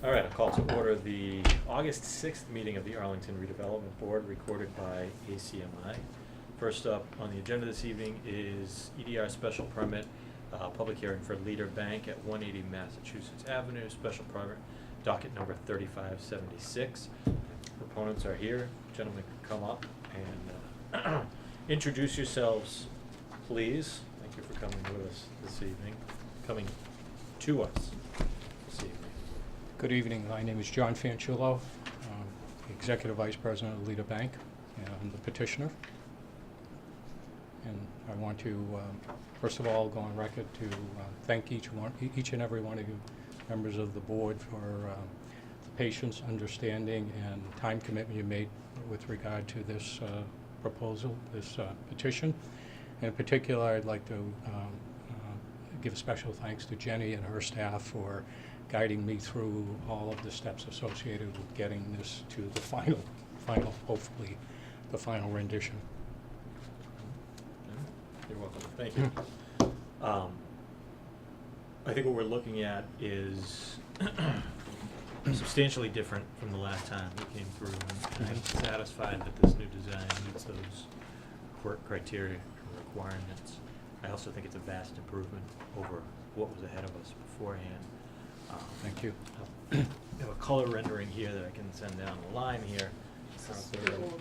All right, I'll call to order the August 6th meeting of the Arlington Redevelopment Board, recorded by ACMi. First up on the agenda this evening is EDR special permit, public hearing for Leader Bank at 180 Massachusetts Avenue, special permit, docket number 3576. Proponents are here. Gentlemen, can come up and introduce yourselves, please. Thank you for coming with us this evening, coming to us this evening. Good evening. My name is John Fanchullo, Executive Vice President of Leader Bank, and I'm the petitioner. And I want to, first of all, go on record to thank each and every one of you members of the board for the patience, understanding, and time commitment you made with regard to this proposal, this petition. And in particular, I'd like to give a special thanks to Jenny and her staff for guiding me through all of the steps associated with getting this to the final, hopefully, the final rendition. You're welcome. Thank you. I think what we're looking at is substantially different from the last time we came through, and I'm satisfied that this new design meets those criteria and requirements. I also think it's a vast improvement over what was ahead of us beforehand. Thank you. I have a color rendering here that I can send down the line here. This is the old one.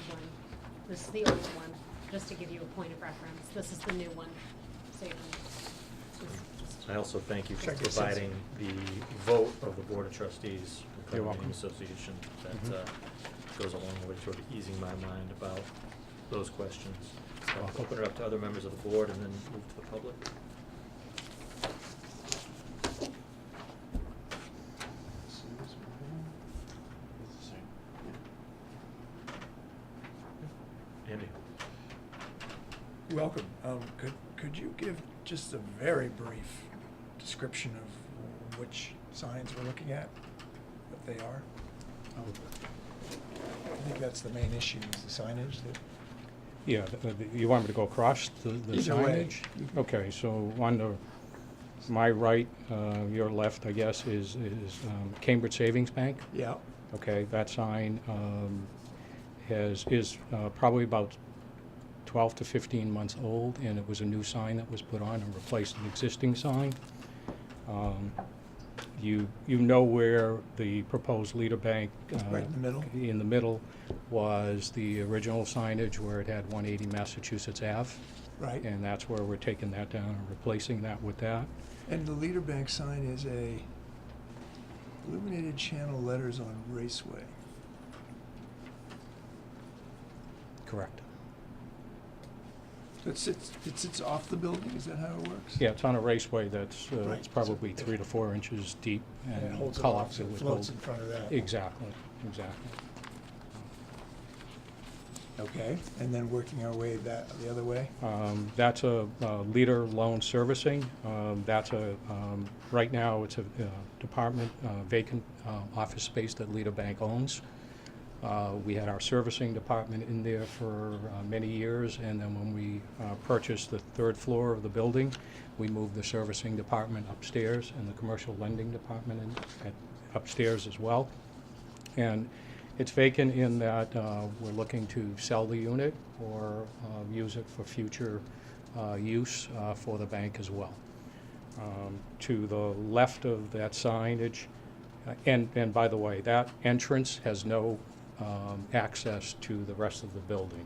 This is the old one, just to give you a point of reference. This is the new one. So you can I also thank you for providing the vote of the Board of Trustees and You're Condominium welcome. Association. That goes a long way toward easing my mind about those questions. So I'll open it up to other members of the board and then move to the public. Andy. Welcome. Could you give just a very brief description of which signs we're looking at, what they are? I think that's the main issue, is the signage that... Yeah, you want me to go across the Either way. signage? Okay, so on my right, your left, I guess, is Cambridge Savings Bank. Yeah. Okay, that sign is probably about 12 to 15 months old, and it was a new sign that was put on and replaced an existing sign. You know where the proposed Leader Bank Right in the middle. in the middle was the original signage where it had 180 Massachusetts Ave, Right. and that's where we're taking that down and replacing that with that. And the Leader Bank sign is a illuminated channel letters on Raceway. Correct. So it sits off the building, is that how it works? Yeah, it's on a raceway that's Right. it's probably So 3 to 4 inches deep And it and holds it color. off, so it floats in front of that. Exactly. Okay, and then working our way the other way? That's a Leader Loan Servicing. That's right now it's a department, vacant office space that Leader Bank owns. We had our servicing department in there for many years, and then when we purchased the third floor of the building, we moved the servicing department upstairs and the commercial lending department upstairs as well. And it's vacant in that we're looking to sell the unit or use it for future use for the bank as well. To the left of that signage, and by the way, that entrance has no access to the rest of the building.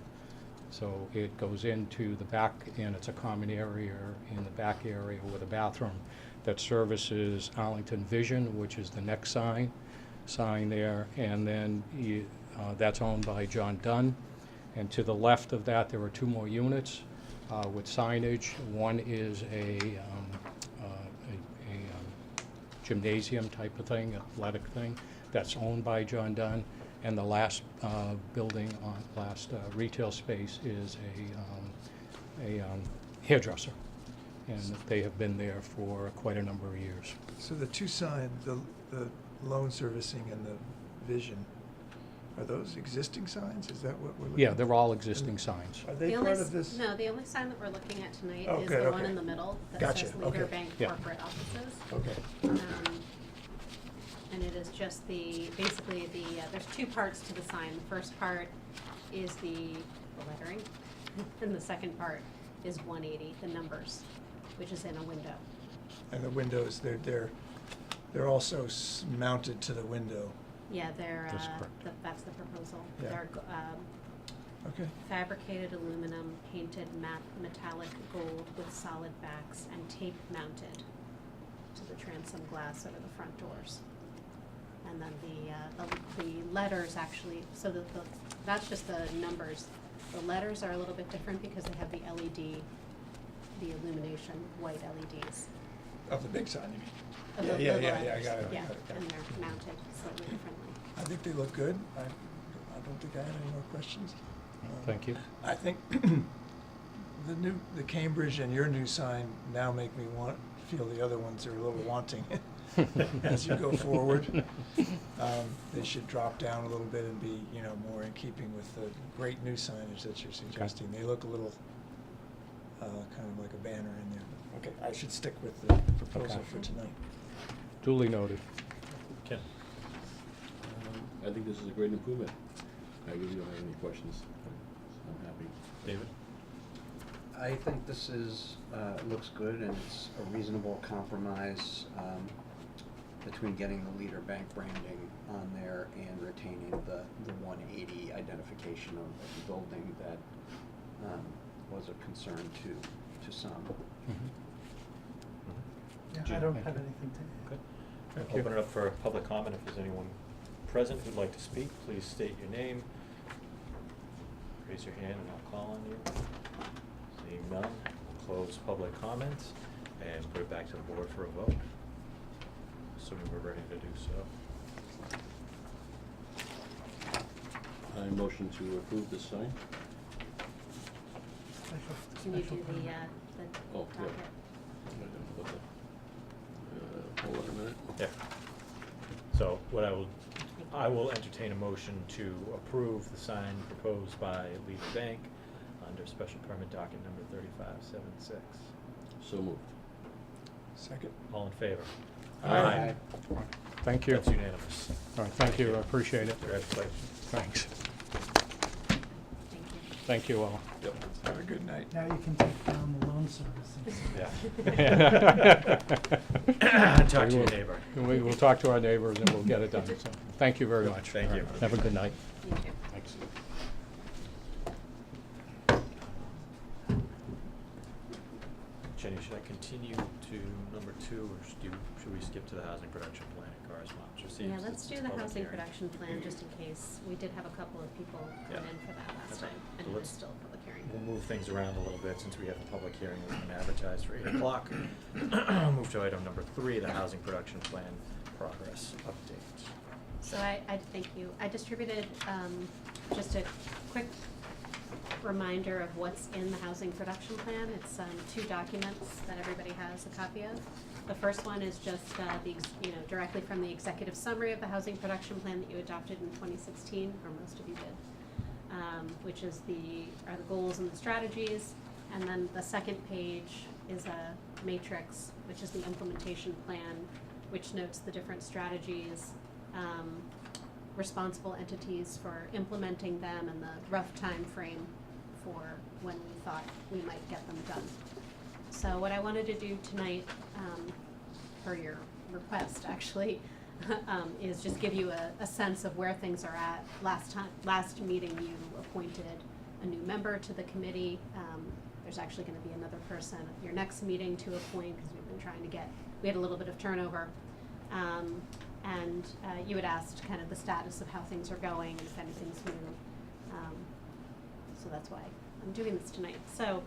So it goes into the back, and it's a common area in the back area with a bathroom that services Arlington Vision, which is the next sign there, and then that's owned by John Dunn. And to the left of that, there are 2 more units with signage. One is a gymnasium type of thing, athletic thing, that's owned by John Dunn. And the last building last retail space is a hairdresser, and they have been there for quite a number of years. So the two signs, the loan servicing and the vision, are those existing signs? Is that what we're looking at? Yeah, they're all existing signs. Are they The only part of this? No, the only sign that we're looking at tonight Oh, is good, the one okay. in the middle that Gotcha, says Leader okay. Bank Yeah. Corporate Offices. Okay. And and it is just basically there's two parts to the sign. The first part is the lettering, and the second part is 180, the numbers, which is in a window. And the windows, they're also mounted to the window. Yeah, they're, That's correct. that's the proposal. Yeah. They're Okay. fabricated aluminum, painted matte metallic gold with solid backs, and tape mounted to the transom glass over the front doors. And then the letters actually, so that's just the numbers. The letters are a little bit different because they have the LED, the illumination, white LEDs. Of the big sign, you mean? Of Yeah, the yeah, little yeah, yeah, I letters. got it. Yeah, got it. and they're mounted slightly differently. I think they look good. I don't think I had any more questions. Thank you. I think the Cambridge and your new sign now make me feel the other ones are a little wanting as you go forward. They should drop down a little bit and be, more in keeping with the great new signage that you're suggesting. They look a little kind of like a banner in there. Okay, I should stick with the proposal Okay. for tonight. Duly noted. Ken? I think this is a great improvement. I really don't have any questions. I'm happy. David? I think this looks good, and it's a reasonable compromise between getting the Leader Bank branding on there and retaining the 180 identification of the building that was a concern to some. Yeah, I don't have anything to add. Good. Thank you. Open it up for public comment. If there's anyone present who'd like to speak, please state your name. Raise your hand and I'll call on you. Seeing none, we'll close public comments and put it back to the board for a vote. Assuming we're ready to do so. I motion to approve this sign. Can you do the Oh, yeah. docket? Hold on a minute. Yeah. So what I will entertain a motion to approve the sign proposed by Leader Bank under special permit docket number 3576. So moved. Second. All in favor? Aye. Thank you. That's unanimous. All right, thank you, I appreciate it. Congratulations. Thanks. Thank you. Thank you all. Yep. Have a good night. Now you can take down the loan servicing. Yeah. Talk to your neighbor. We will talk to our neighbors and we'll get it done. So, thank you very Good. much. Thank you. All right, have a good night. You too. Thanks. Jenny, should I continue to number 2, or should we skip to the housing production plan and correspondence received? Yeah, let's since do it's the public housing hearing? production plan just in case. We did have a couple of people come Yeah. in for that last Okay. time, and So it is let's- still a public hearing. We'll move things around a little bit since we have the public hearing that's been advertised for 8 o'clock. Move to item number 3, the housing production plan progress update. So I thank you. I distributed just a quick reminder of what's in the housing production plan. It's 2 documents that everybody has a copy of. The first one is just directly from the executive summary of the housing production plan that you adopted in 2016, or most of you did, which is the goals and the strategies. And then the second page is a matrix, which is the implementation plan, which notes the different strategies, responsible entities for implementing them, and the rough time frame for when we thought we might get them done. So what I wanted to do tonight, per your request actually, is just give you a sense of where things are at. Last meeting you appointed a new member to the committee. There's actually gonna be another person at your next meeting to appoint, because we've been trying to we had a little bit of turnover. And you had asked kind of the status of how things are going and if anything's new. So that's why I'm doing this tonight. So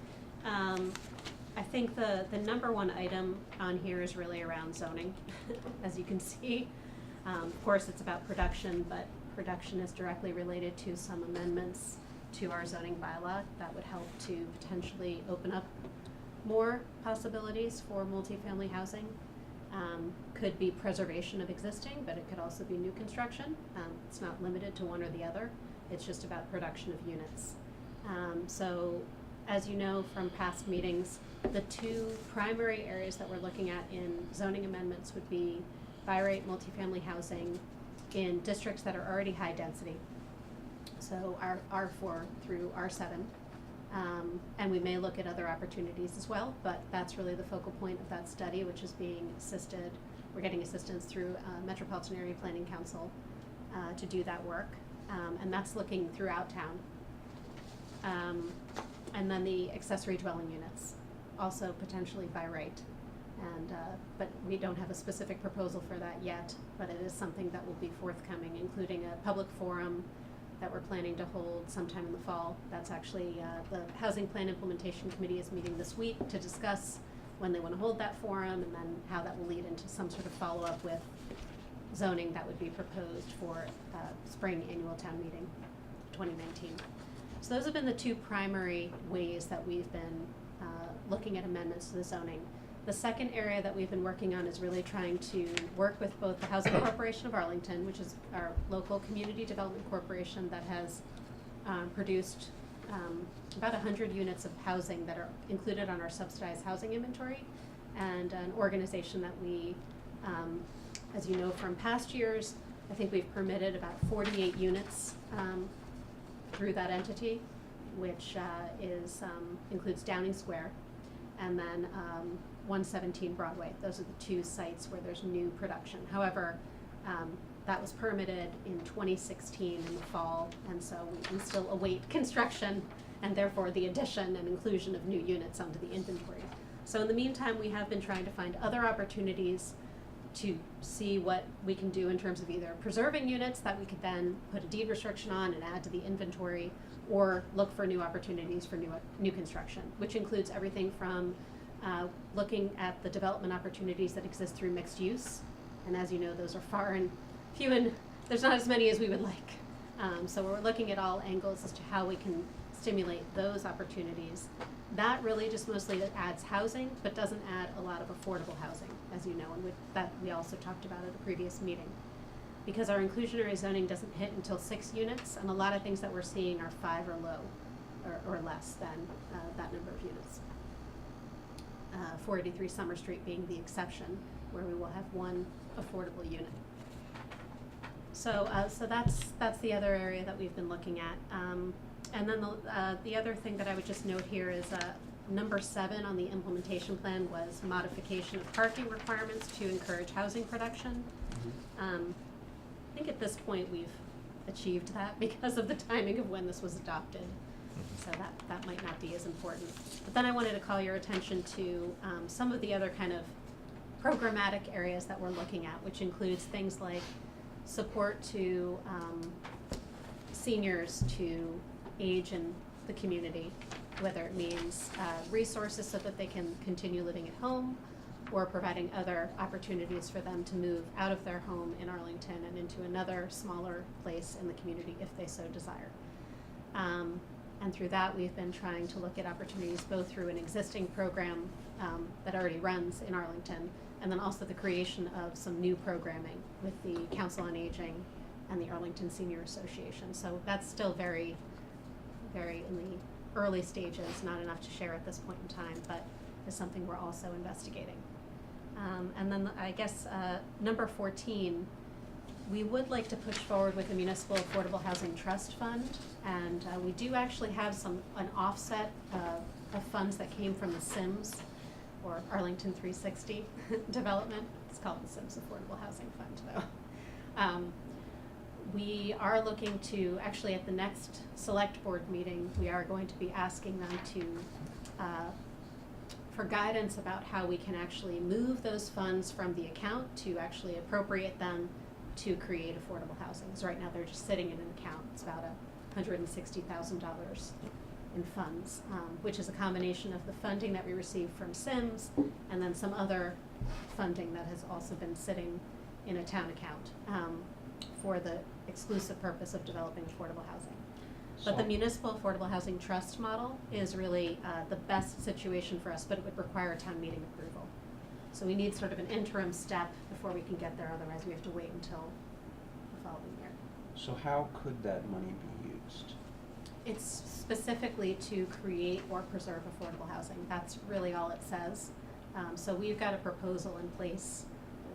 I think the number one item on here is really around zoning, as you can see. Of course, it's about production, but production is directly related to some amendments to our zoning bylaw that would help to potentially open up more possibilities for multifamily housing. Could be preservation of existing, but it could also be new construction. It's not limited to one or the other. It's just about production of units. So, as you know from past meetings, the 2 primary areas that we're looking at in zoning amendments would be buy rate multifamily housing in districts that are already high density. So R4 through R7. And we may look at other opportunities as well, but that's really the focal point of that study, which is being assisted. We're getting assistance through Metropolitan Area Planning Council to do that work. And that's looking throughout town. And then the accessory dwelling units, also potentially by right. And, but we don't have a specific proposal for that yet, but it is something that will be forthcoming, including a public forum that we're planning to hold sometime in the fall. That's actually, the Housing Plan Implementation Committee is meeting this week to discuss when they want to hold that forum, and then how that will lead into some sort of follow-up with zoning that would be proposed for spring annual town meeting 2019. So those have been the two primary ways that we've been looking at amendments to the zoning. The second area that we've been working on is really trying to work with both the Housing Corporation of Arlington, which is our local community development corporation that has produced about 100 units of housing that are included on our subsidized housing inventory, and an organization that we, as you know from past years, I think we've permitted about 48 units through that entity, which includes Downing Square, and then 117 Broadway. Those are the two sites where there's new production. However, that was permitted in 2016 in the fall, and so we still await construction and therefore the addition and inclusion of new units onto the inventory. So in the meantime, we have been trying to find other opportunities to see what we can do in terms of either preserving units that we could then put a deed restriction on and add to the inventory, or look for new opportunities for new construction, which includes everything from looking at the development opportunities that exist through mixed use. And as you know, those are far and few, and there's not as many as we would like. So we're looking at all angles as to how we can stimulate those opportunities. That really just mostly adds housing, but doesn't add a lot of affordable housing, as you know, and that we also talked about at a previous meeting. Because our inclusionary zoning doesn't hit until 6 units, and a lot of things that we're seeing are 5 or low, or less than that number of units. 483 Summer Street being the exception, where we will have 1 affordable unit. So, so that's the other area that we've been looking at. And then the other thing that I would just note here is number 7 on the implementation plan was modification of parking requirements to encourage housing production. I think at this point we've achieved that because of the timing of when this was adopted. So that might not be as important. But then I wanted to call your attention to some of the other kind of programmatic areas that we're looking at, which includes things like support to seniors to age in the community, whether it means resources so that they can continue living at home, or providing other opportunities for them to move out of their home in Arlington and into another smaller place in the community if they so desire. And through that, we've been trying to look at opportunities both through an existing program that already runs in Arlington, and then also the creation of some new programming with the Council on Aging and the Arlington Senior Association. So that's still very, very in the early stages, not enough to share at this point in time, but is something we're also investigating. And then I guess number 14, we would like to push forward with the Municipal Affordable Housing Trust Fund, and we do actually have an offset of funds that came from the SIMS, or Arlington 360 development. It's called the SIMS Affordable Housing Fund, though. We are looking to, actually at the next select board meeting, we are going to be asking them to, for guidance about how we can actually move those funds from the account to actually appropriate them to create affordable housing. So right now they're just sitting in an account. It's about $160,000 in funds, which is a combination of the funding that we receive from SIMS and then some other funding that has also been sitting in a town account for the exclusive purpose of developing affordable housing. But the Municipal Affordable Housing Trust model is really the best situation for us, but it would require town meeting approval. So we need sort of an interim step before we can get there, otherwise we have to wait until the following year. So how could that money be used? It's specifically to create or preserve affordable housing. That's really all it says. So we've got a proposal in place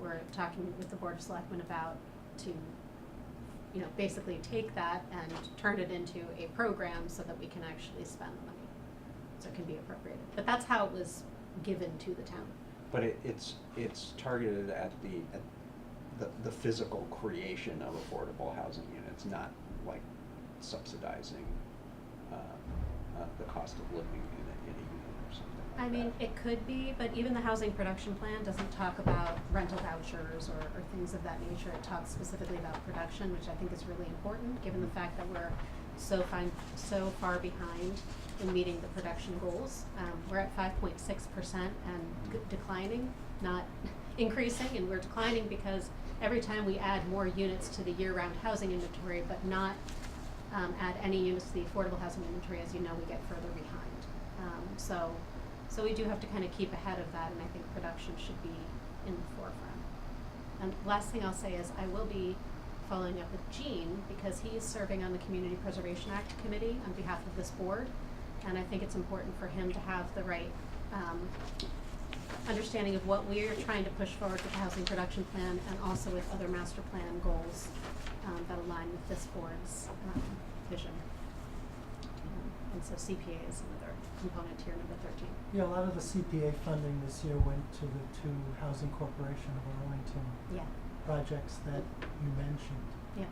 we're talking with the Board of Selectmen about to, you know, basically take that and turn it into a program so that we can actually spend the money, so it can be appropriated. But that's how it was given to the town. But it's targeted at the physical creation of affordable housing units, not like subsidizing the cost of living in a unit or something like I mean, that. it could be, but even the housing production plan doesn't talk about rental vouchers or things of that nature. It talks specifically about production, which I think is really important, given the fact that we're so far behind in meeting the production goals. We're at 5.6% and declining, not increasing, and we're declining because every time we add more units to the year-round housing inventory, but not add any units to the affordable housing inventory, as you know, we get further behind. So we do have to kind of keep ahead of that, and I think production should be in the forefront. And last thing I'll say is I will be following up with Gene, because he is serving on the Community Preservation Act Committee on behalf of this board, and I think it's important for him to have the right understanding of what we're trying to push forward with the housing production plan, and also with other master plan goals that align with this board's vision. And so CPA is another component here, number 13. Yeah, a lot of the CPA funding this year went to the two Housing Corporation of Arlington Yeah, projects that you mentioned. yeah.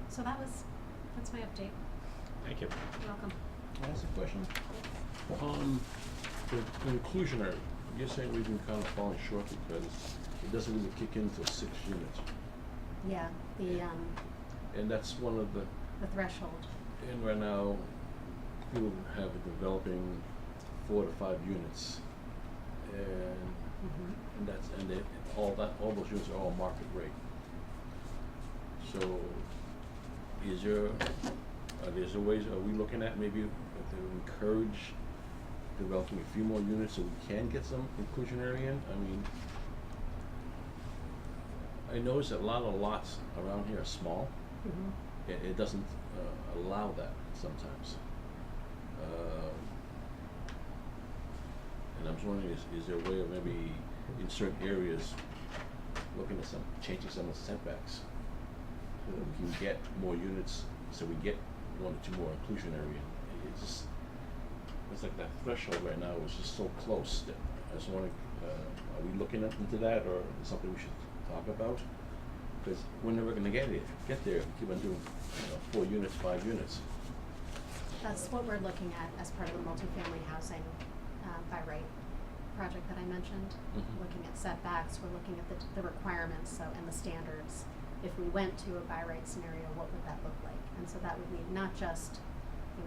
So that's my update. Thank you. You're welcome. Can I ask a question? The inclusionary, you're saying we've been kind of falling short because it doesn't really kick in until 6 units. Yeah, the And that's one of the, threshold. and right now, people have developing 4 to 5 units. And that's, and they, all those units are all market rate. So, is there ways, are we looking at maybe to encourage developing a few more units so we can get some inclusionary in? I mean, I notice that a lot of lots around here are small. It doesn't allow that sometimes. And I'm just wondering, is there a way of maybe in certain areas looking at changing some of the setbacks so that we can get more units, so we get 1 or 2 more inclusionary? It's like that threshold right now is just so close that I was wondering, are we looking into that, or is something we should talk about? Because we're never going to get there if we keep on doing 4 units, 5 units. That's what we're looking at as part of the multifamily housing by right project that I mentioned. Looking at setbacks, we're looking at the requirements and the standards. If we went to a by right scenario, what would that look like? And so that would mean not just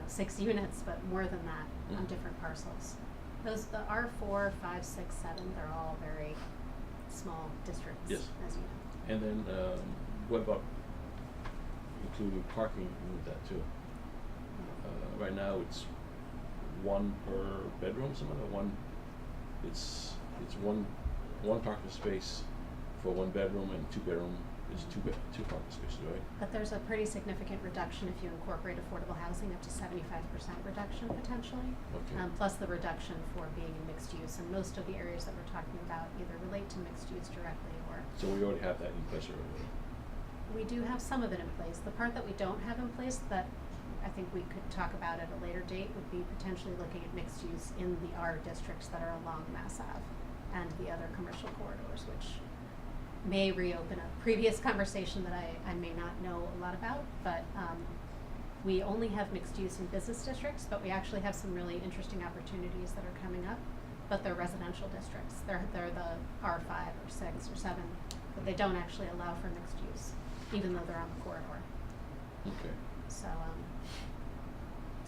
6 units, but more than that on different parcels. The R4, 5, 6, 7, they're all very small districts, Yes. as you know. And then what about including parking with that too? Right now it's 1 per bedroom, it's one parking space for 1 bedroom, and 2 bedroom is 2 parking spaces, right? But there's a pretty significant reduction if you incorporate affordable housing, up to 75% reduction potentially. Okay. Plus the reduction for being in mixed use, and most of the areas that we're talking about either relate to mixed use directly or. So we already have that in place already. We do have some of it in place. The part that we don't have in place that I think we could talk about at a later date would be potentially looking at mixed use in the R districts that are along Mass Ave and the other commercial corridors, which may reopen a previous conversation that I may not know a lot about, but we only have mixed use in business districts, but we actually have some really interesting opportunities that are coming up, but they're residential districts. They're the R5 or 6 or 7, but they don't actually allow for mixed use, even though they're on the corridor. Okay. So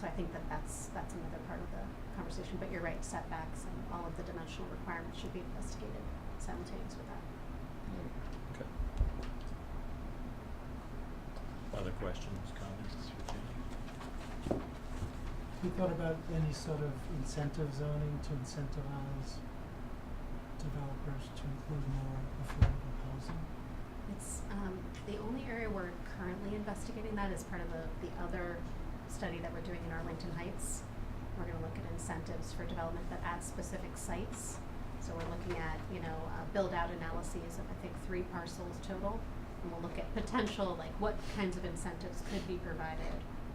I think that's another part of the conversation, but you're right, setbacks and all of the dimensional requirements should be investigated simultaneous with that. Okay. Other questions, comments for Jenny? You thought about any sort of incentive zoning to incentivize developers to include more affordable housing? It's the only area we're currently investigating that is part of the other study that we're doing in Arlington Heights. We're going to look at incentives for development that at specific sites. So we're looking at, build-out analyses of, I think, 3 parcels total. And we'll look at potential, like what kinds of incentives could be provided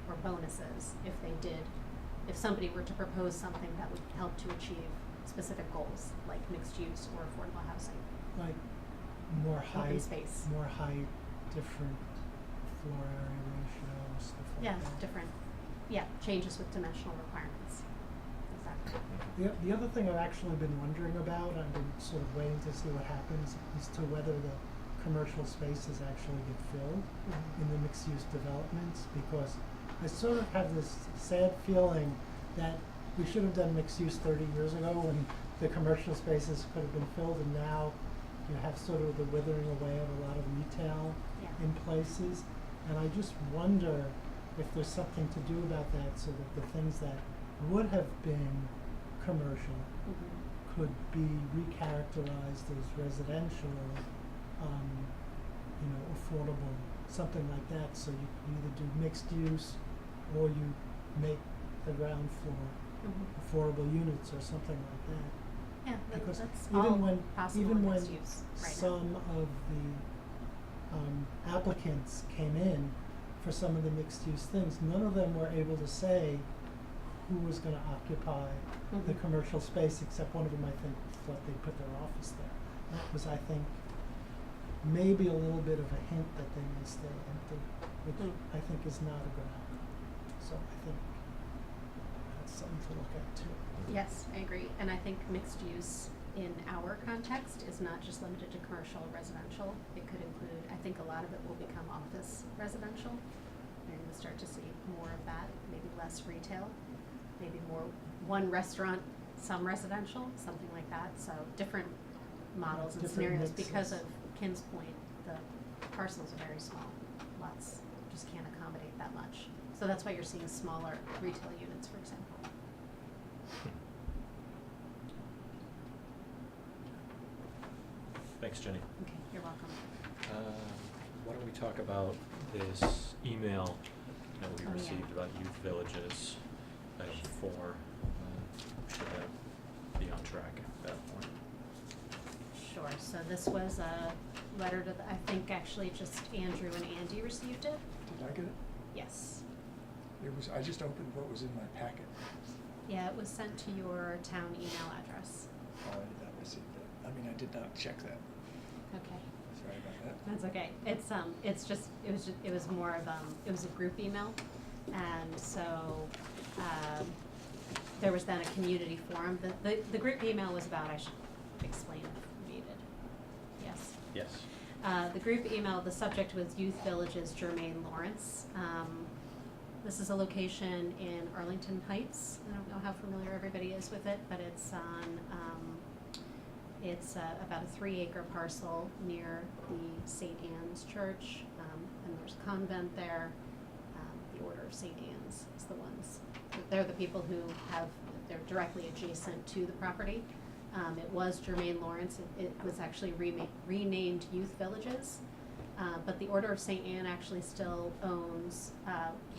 or bonuses if somebody were to propose something that would help to achieve specific goals, like mixed use or affordable housing. Like more Open height, space. more height, different floor area ratio, stuff like Yeah, that. different, changes with dimensional requirements. Exactly. The other thing I've actually been wondering about, I've been sort of waiting to see what happens, is to whether the commercial spaces actually get filled in the mixed-use developments, because I sort of have this sad feeling that we should have done mixed use 30 years ago when the commercial spaces could have been filled, and now you have sort of the withering away of a lot of retail Yeah. in places. And I just wonder if there's something to do about that, so that the things that would have been commercial Mhm. could be recharacterized as residential, affordable, something like that. So you can either do mixed use, or you make the ground floor Mhm. affordable units or something like that. Yeah, Because that's even all when possible even in when mixed use right now. some of the applicants came in for some of the mixed use things, none of them were able to say who was going to occupy the Mhm. commercial space, except one of them, I think, thought they'd put their office there. That was, I think, maybe a little bit of a hint that they may stay empty, which Mm. I think is not a good outcome. So I think that's something to look at too. Yes, I agree. And I think mixed use in our context is not just limited to commercial or residential. It could include, I think a lot of it will become office residential. You're going to start to see more of that, maybe less retail, maybe more one restaurant, some residential, something like that. So different models and Different scenarios. mixes. Because of Ken's point, the parcels are very small. Lots just can't accommodate that much. So that's why you're seeing smaller retail units, for example. Thanks, Jenny. Okay, you're welcome. Why don't we talk about this email that we Oh, yeah. received about youth villages, item 4. Should be on track at that point. Sure, so this was a letter to I think actually just Andrew and Andy received it. Did I get it? Yes. I just opened what was in my packet. Yeah, it was sent to your town email address. Oh, I did not receive that. I mean, I did not check that. Okay. Sorry about that. That's okay. It was more of it was a group email, and so there was then a community forum. The group email was about, I should explain if needed. Yes. Yes. The group email, the subject was Youth Villages Germain Lawrence. This is a location in Arlington Heights. I don't know how familiar everybody is with it, but it's on, about a 3-acre parcel near the St. Anne's Church, and there's a convent there. The Order of St. Anne's is the ones. They're the people who they're directly adjacent to the property. It was Germain Lawrence. It was actually renamed Youth Villages. But the Order of St. Anne actually still owns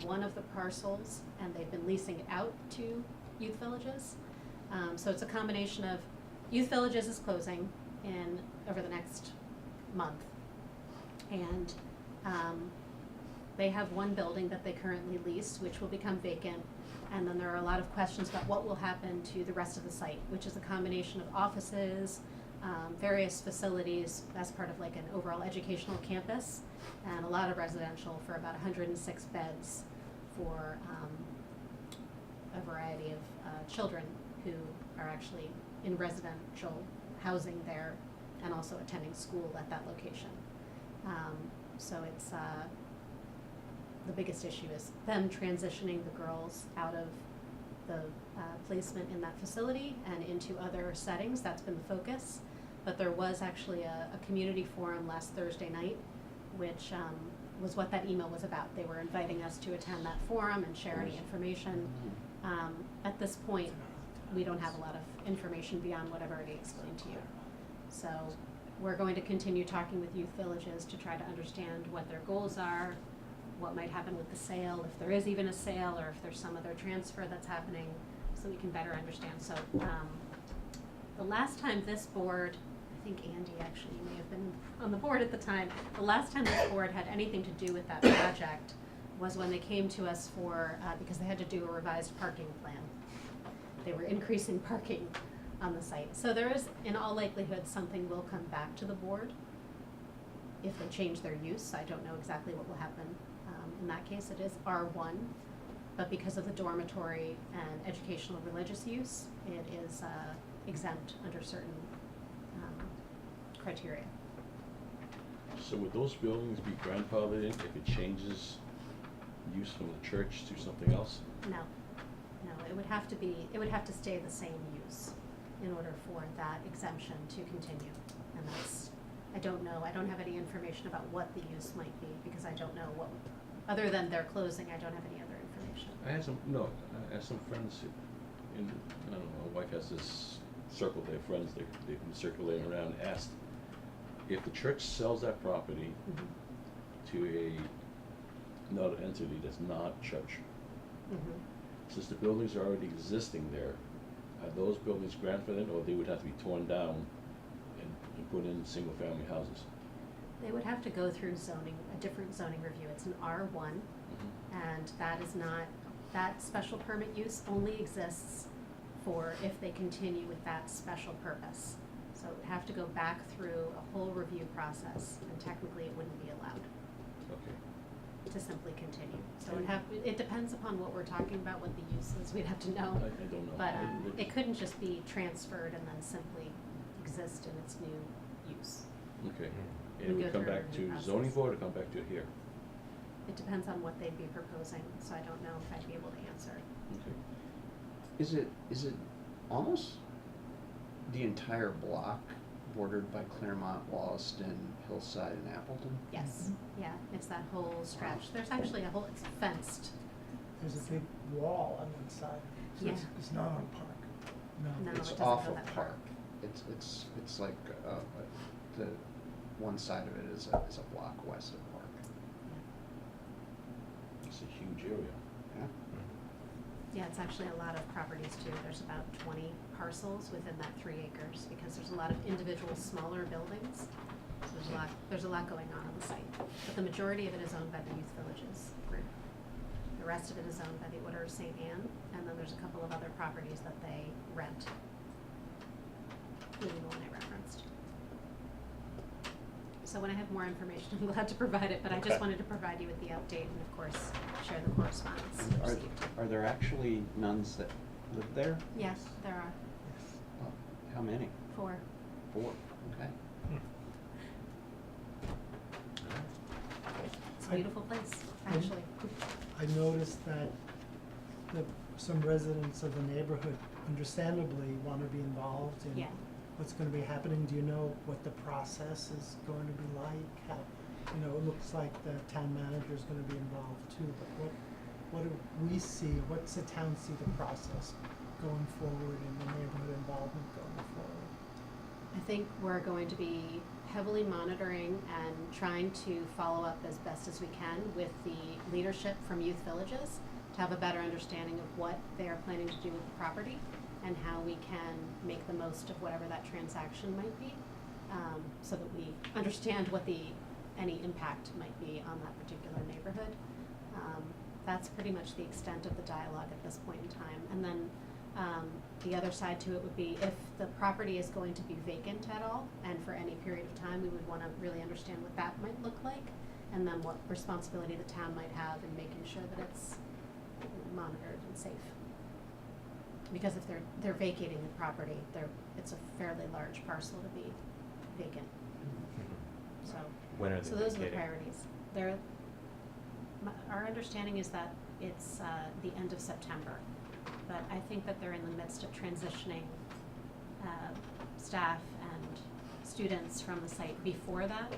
one of the parcels, and they've been leasing it out to Youth Villages. So it's a combination of Youth Villages is closing over the next month, and they have one building that they currently lease, which will become vacant. And then there are a lot of questions about what will happen to the rest of the site, which is a combination of offices, various facilities as part of like an overall educational campus, and a lot of residential for about 106 beds for a variety of children who are actually in residential housing there and also attending school at that location. So it's the biggest issue is them transitioning the girls out of the placement in that facility and into other settings. That's been the focus. But there was actually a community forum last Thursday night, which was what that email was about. They were inviting us to attend that forum and share any information. At this point, we don't have a lot of information beyond what I've already explained to you. So we're going to continue talking with youth villages to try to understand what their goals are, what might happen with the sale, if there is even a sale, or if there's some other transfer that's happening, so we can better understand. So The last time this board, I think Andy actually may have been on the board at the time, the last time this board had anything to do with that project was when they came to us for, because they had to do a revised parking plan. They were increasing parking on the site. So there is, in all likelihood, something will come back to the board if they change their use. I don't know exactly what will happen. In that case, it is R1, but because of the dormitory and educational religious use, it is exempt under certain criteria. So would those buildings be grandfathered in if it changes use from the church to something else? No, it would have to stay the same use in order for that exemption to continue. And that's, I don't know, I don't have any information about what the use might be, because I don't know what, other than they're closing, I don't have any other information. I had some friends who, I don't know, my wife has this circle of their friends, they've been circulating around, asked if the church sells that property to another entity that's not church, since the buildings are already existing there, are those buildings grandfathered, or they would have to be torn down and put in single-family houses? They would have to go through zoning, a different zoning review. It's an R1, and that is not, that special permit use only exists for if they continue with that special purpose. So it would have to go back through a whole review process, and technically it wouldn't be allowed Okay. to simply continue. So it depends upon what we're talking about, what the use is, we'd have to know. I don't know. But it couldn't just be transferred and then simply exist in its new use. Okay. We And it go would come through a back review to process. zoning board or come back to here? It depends on what they'd be proposing, so I don't know if I'd be able to answer. Okay. Is it almost the entire block bordered by Claremont, Wollaston, Hillside, and Appleton? Yes, yeah, it's that whole stretch. There's actually a whole, it's fenced. There's a big wall on one side. So Yeah. it's not on Park. No, it It's doesn't off go of that far. Park. It's like, the one side of it is a block west of Park. It's a huge area. Yeah. Yeah, it's actually a lot of properties too. There's about 20 parcels within that 3 acres, because there's a lot of individual smaller buildings. So there's a lot going on the site. But the majority of it is owned by the Youth Villages group. The rest of it is owned by the Order of St. Anne, and then there's a couple of other properties that they rent, including the one I referenced. So when I have more information, I'm glad to provide it, but I Okay. just wanted to provide you with the update and of course, share the correspondence received. Are there actually nuns that live there? Yes, there are Well, how many? 4. 4, okay. It's a beautiful place, actually. I noticed that some residents of the neighborhood understandably want to be involved in Yeah. what's going to be happening. Do you know what the process is going to be like? How, it looks like the town manager is going to be involved too, but what do we see, what's the town see the process going forward and the neighborhood involvement going forward? I think we're going to be heavily monitoring and trying to follow up as best as we can with the leadership from Youth Villages to have a better understanding of what they are planning to do with the property and how we can make the most of whatever that transaction might be, so that we understand what any impact might be on that particular neighborhood. That's pretty much the extent of the dialogue at this point in time. And then the other side to it would be if the property is going to be vacant at all and for any period of time, we would want to really understand what that might look like and then what responsibility the town might have in making sure that it's monitored and safe. Because if they're vacating the property, it's a fairly large parcel to be vacant. So, When are they so those are the vacating? priorities. Our understanding is that it's the end of September, but I think that they're in the midst of transitioning staff and students from the site before that,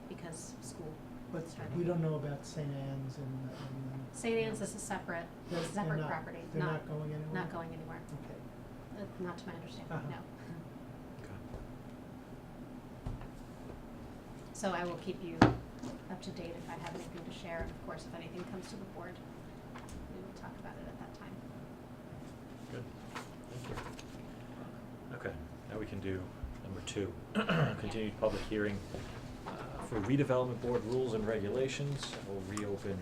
because school But starting. we don't know about St. Anne's and St. Anne's is a separate they're not- property. They're not going anywhere? Not going anywhere. Okay. Not to my understanding, Uh-huh. no. Okay. So I will keep you up to date if I have anything to share, and of course, if anything comes to the board, we will talk about it at that time. Good. Thank you. Okay. can do number 2. Continued public hearing for redevelopment board rules and regulations. We'll reopen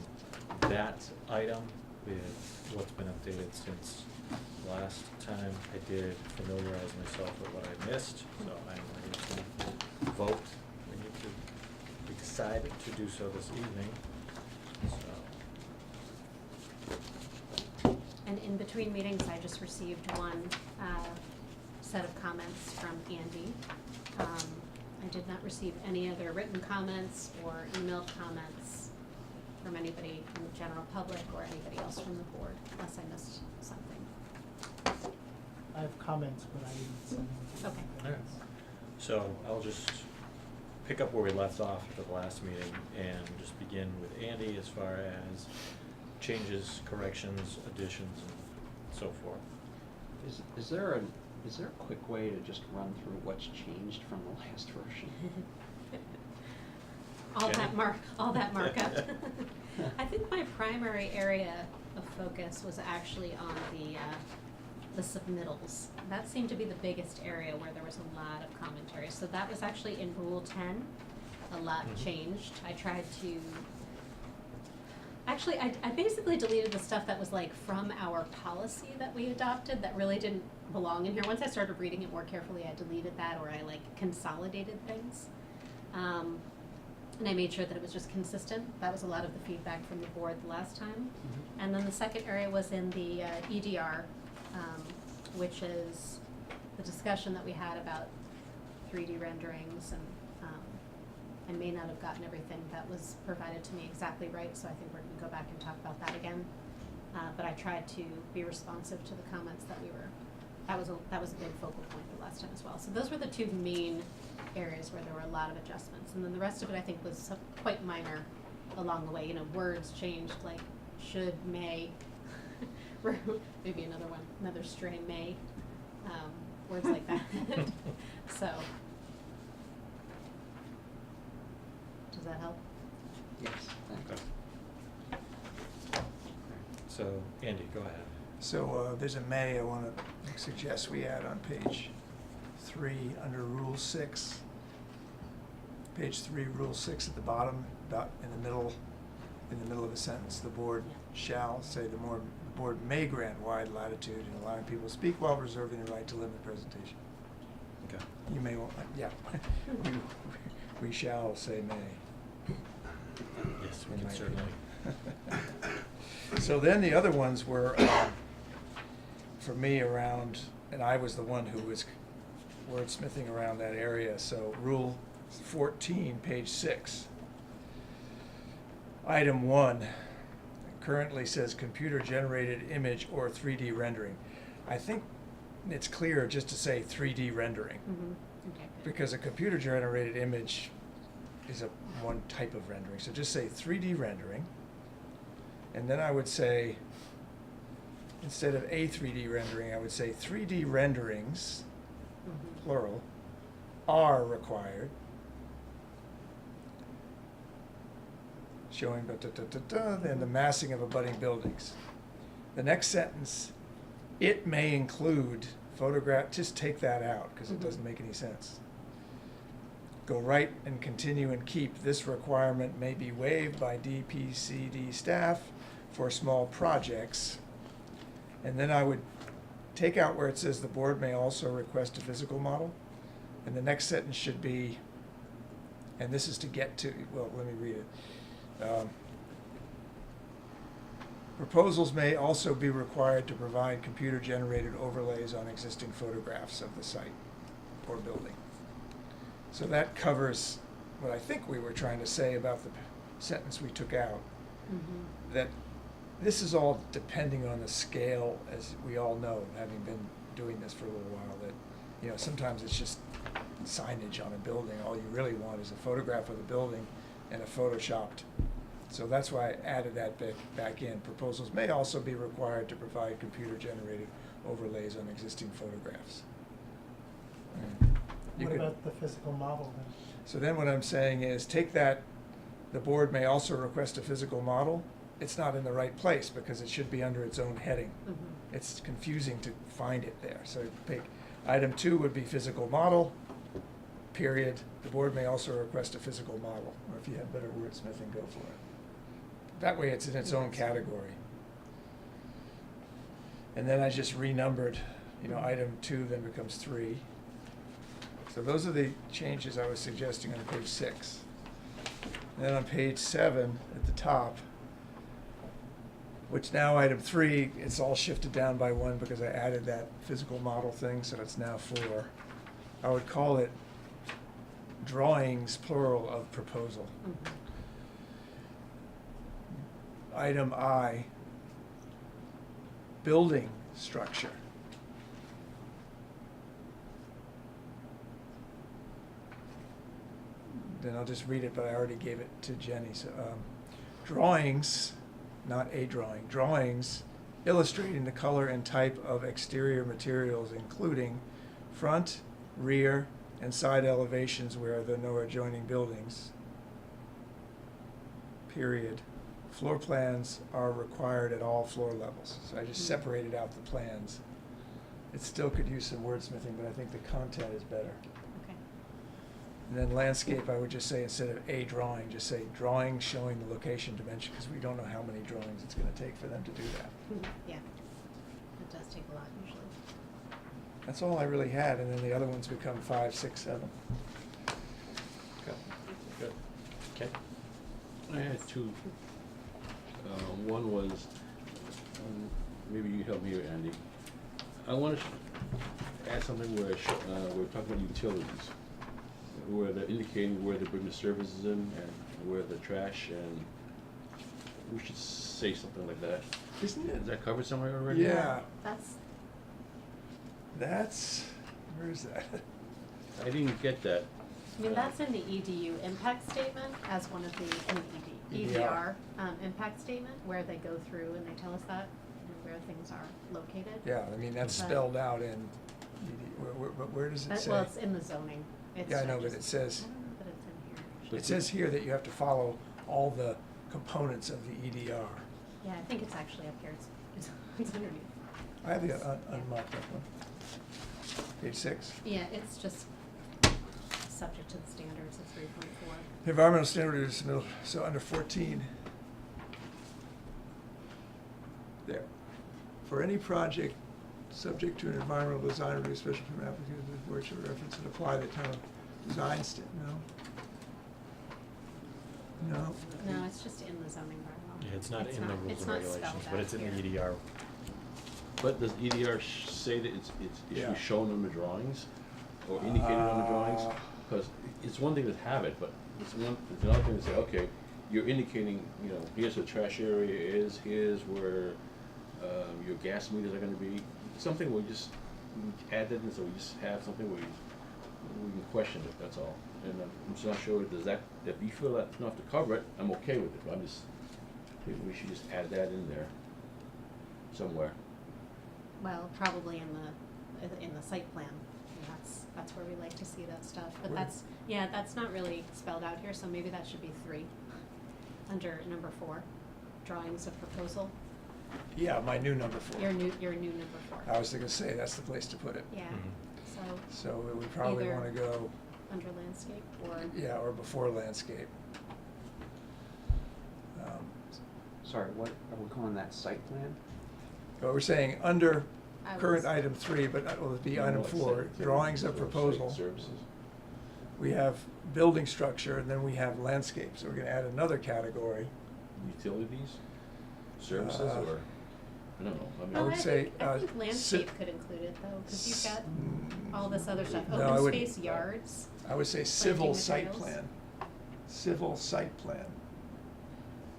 that item with what's been updated since last time. I did familiarize myself with what I missed, so I'm ready to vote. We decided to do so this evening, so. And in between meetings, I just received one set of comments from Andy. I did not receive any other written comments or emailed comments from anybody from the general public or anybody else from the board, unless I missed something. I have comments, but I didn't send them. Okay. Alright. So I'll just pick up where we left off at the last meeting and just begin with Andy as far as changes, corrections, additions, and so forth. Is there a quick way to just run through what's changed from the last version? All that markup. I think my primary area of focus was actually on the submittals. That seemed to be the biggest area where there was a lot of commentary. So that was actually in Rule 10. A lot changed. I tried to. Actually, I basically deleted the stuff that was like from our policy that we adopted that really didn't belong in here. Once I started reading it more carefully, I deleted that, or I like consolidated things. And I made sure that it was just consistent. That was a lot of the feedback from the board the last time. And then the second area was in the EDR, which is the discussion that we had about 3D renderings, and I may not have gotten everything that was provided to me exactly right, so I think we're gonna go back and talk about that again. But I tried to be responsive to the comments that that was a big focal point the last time as well. So those were the 2 main areas where there were a lot of adjustments. And then the rest of it I think was quite minor along the way. You know, words changed, like should, may, maybe another one, another stray may, words like that. So, does that help? Yes, thanks. Okay. So, Andy, go ahead. So there's a may I want to suggest we add on page 3 under Rule 6. Page 3, Rule 6 at the bottom, about in the middle of a sentence, the board shall say the board may grant wide latitude in allowing people to speak while reserving the right to limit presentation. Okay. You may want, yeah, we shall say may. Yes, we in can my certainly. opinion. So then the other ones were, for me, around, and I was the one who was wordsmithing around that area, so Rule 14, page 6. Item 1 currently says computer-generated image or 3D rendering. I think it's clearer just to say 3D rendering, Okay, good. because a computer-generated image is one type of rendering. So just say 3D rendering, and then I would say, instead of a 3D rendering, I would say 3D renderings, plural, are required, showing then the massing of abutting buildings. The next sentence, it may include photograph, just take that out because it doesn't make any sense. Go right and continue and keep. This requirement may be waived by DPCD staff for small projects. And then I would take out where it says the board may also request a physical model. And the next sentence should be, and this is to get to, well, let me read it. Proposals may also be required to provide computer-generated overlays on existing photographs of the site or building. So that covers what I think we were trying to say about the sentence we took out. That this is all depending on the scale, as we all know, having been doing this for a little while, that, you know, sometimes it's just signage on a building. All you really want is a photograph of the building and a photoshopped. So that's why I added that back in. Proposals may also be required to provide computer-generated overlays on existing photographs. What about the physical model then? So then what I'm saying is, take that, the board may also request a physical model. It's not in the right place because it should be under its own heading. It's confusing to find it there. So take Item 2 would be physical model, period. The board may also request a physical model, or if you have better wordsmithing, go for it. That way it's in its own category. And then I just renumbered, item 2 then becomes 3. So those are the changes I was suggesting on page 6. And then on page 7 at the top, which now item 3, it's all shifted down by 1 because I added that physical model thing, so it's now 4. I would call it drawings, plural, of proposal. Mhm. Item I, building structure. Then I'll just read it, but I already gave it to Jenny. So, drawings, not a drawing, drawings illustrating the color and type of exterior materials, including front, rear, and side elevations where there are no adjoining buildings. Period. Floor plans are required at all floor levels. So I just separated out the plans. It still could use some wordsmithing, but I think the content is better. Okay. And then landscape, I would just say, instead of a drawing, just say drawing showing the location dimension, because we don't know how many drawings it's gonna take for them to do that. Yeah. It does take a lot usually. That's all I really had, and then the other ones become 5, 6, 7. Okay, good. Okay. I had 2. One was, maybe you help me here, Andy. I want to add something where we're talking about utilities, where they're indicating where they bring the services in and where the trash, and we should say something like that. Isn't it? Is that covered somewhere already? Yeah. That's, Where is that? I didn't get that. I mean, that's in the EDU impact statement as one of the, EDR impact statement, where they go through and they tell us that, where things are located. Yeah, I mean, that's But- spelled out in, where does it say? Well, it's in the zoning. Yeah, I know, but it says, I don't know that it's in here. it says here that you have to follow all the components of the EDR. Yeah, I think it's actually up here. It's underneath. I have the unmarked up one. Page 6. Yeah, it's just subject to the standards of 3.4. Environmental standards, so under 14. There. For any project subject to an environmental design review, special permit application, where should reference and apply the term design no? No? No, it's just in the zoning bylaw. Yeah, it's not in the rules it's and not regulations, spelled but out it's in the here. EDR. But does EDR say that it Yeah. should be shown on the drawings or indicated on the drawings? Because it's one thing to have it, but it's another thing to say, okay, you're indicating, here's where the trash area is, here's where your gas meters are gonna be. Something we add that in, so we just have something where we can question it, that's all. And I'm just not sure, if you feel that's enough to cover it, I'm okay with it, but maybe we should just add that in there somewhere. Well, probably in the site plan. And that's where we like to see that stuff. But Where? that's not really spelled out here, so maybe that should be 3 under number 4, drawings of proposal. Yeah, my new number 4. Your new number 4. I was gonna say, that's the place to put it. Yeah. Mhm. So we probably Either- wanna go, Under landscape or yeah, or before landscape. Sorry, what, are we calling that site plan? But we're saying under I current was- item 3, but will it be item No, it's 4, site- drawings of site proposal. Services. We have building structure, and then we have landscape, so we're gonna add another category. Utilities, services, Uh, or, I don't know, I would say, I think sit- landscape could include it though, because you've got all this other stuff, No, I open wouldn't. space yards. I would say civil site materials. plan. Civil site plan,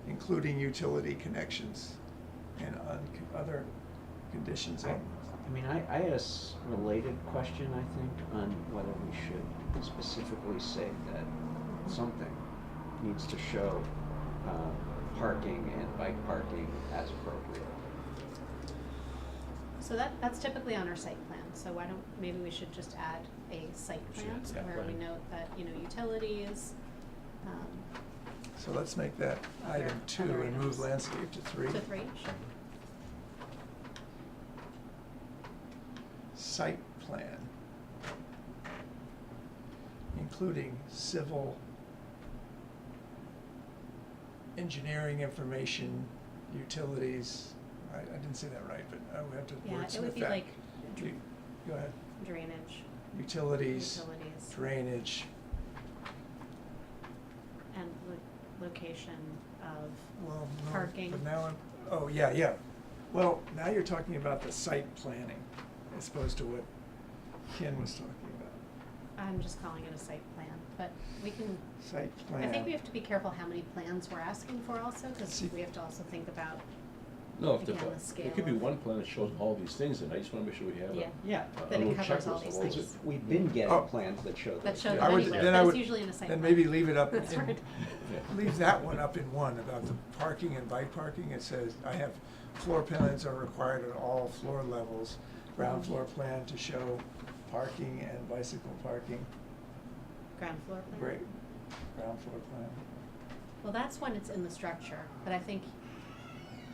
including utility connections and other conditions. I mean, I had a related question, I think, on whether we should specifically say that something needs to show parking and bike parking as appropriate. So that's typically on our site plan, so maybe we should just add a site Should plan add site where we plan. note that, utilities, So let's make that Other- item 2 other and move items. landscape to 3. to 3, sure. Site plan. including civil engineering information, utilities, I didn't say that right, but we have to wordsmith that. Yeah, it would be like Go ahead. drainage, Utilities, utilities, drainage, and location of well, no, parking. but now oh, yeah. Well, now you're talking about the site planning as opposed to what Ken was talking about. I'm just calling it a site plan, but we can, Site plan. I think we have to be careful how many plans we're asking for also, because See- we have to also think about, No, if the, Again, the scale it could be of- one plan that shows all these things, and I just wanna make sure we have yeah, Yeah. a that it little covers all checklist these of all things. this. We've been getting Oh. plans that show that those. show Yeah. them I would- anyway, then I but would- it's usually in a site plan. Then maybe leave it up That's in, right. Yeah. leave that one up in one about the parking and bike parking. It says, I have floor plans are required at all floor levels. Ground floor plan to show parking and bicycle parking. Ground floor plan? Great. Ground floor plan. Well, that's when it's in the structure, but I think